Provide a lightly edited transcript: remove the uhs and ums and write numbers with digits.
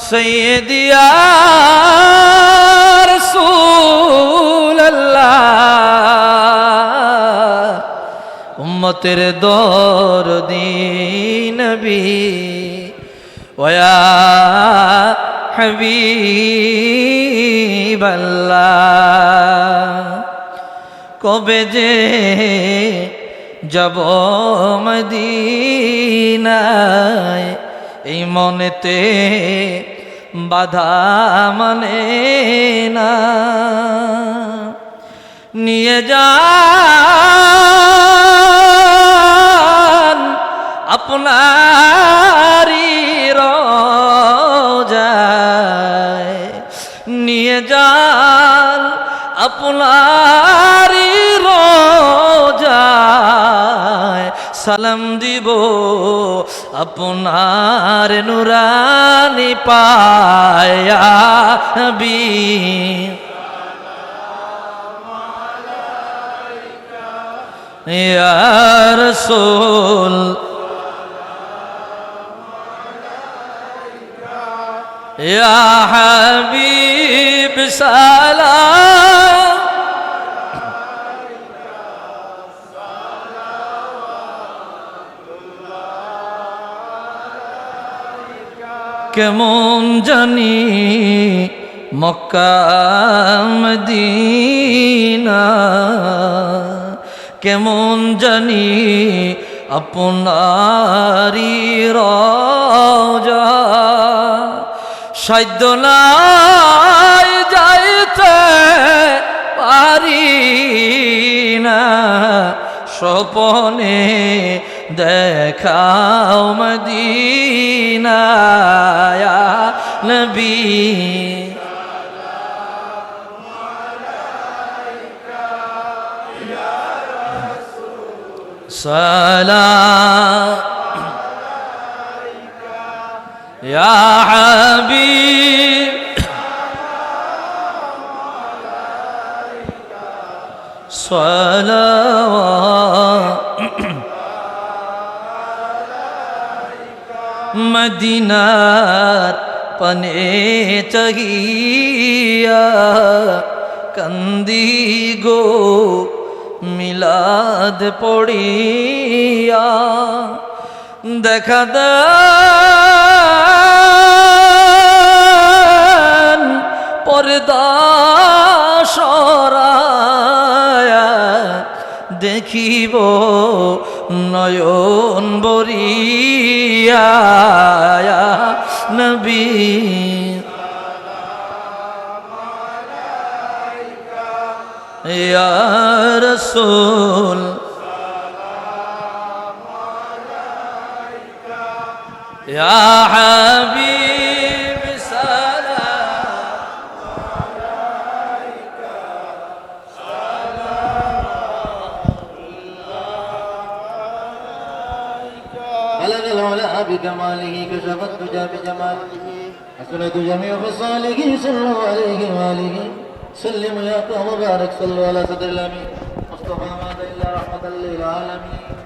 সৈয়দি ইয়া রাসূলুল্লাহ উম্মতের দরদি নবী ওয়া হাবিবাল্লাহ কবে যে যাব মদিনায় এই মনেতে বাধা মানে না নিয়ে যান আপনারি রোজায় নিয়ে যান আপনারি রোজায় সালাম দিব আপনার নুরানি পায়া নবী ইয়া রাসূল ইয়া হাবিব সালাম কেমন জানি মক্কা মদিনা কেমন জানি আপনারি রওজা সাধ্য নাই যাইতে পারি না স্বপনে দেখাও মদিনা ইয়া নবী সালাম ইয়া হাবিব সালাওয়াত মদিনার পানে চাহিয়া কান্দি গো মিলাদ পড়িয়া দেখা দেন পর্দা সরায়া দেখিব নয়ন বরিয়া নবী ইয়া রাসূল ইয়া হাবিব بلغ العلا بكماله كشف الدجى بجماله حسنت جميع خصاله صلى الله عليه وآله سلم يا مبارك صلوا على صدر الأمين مصطفى ما إلا رحمة للعالمين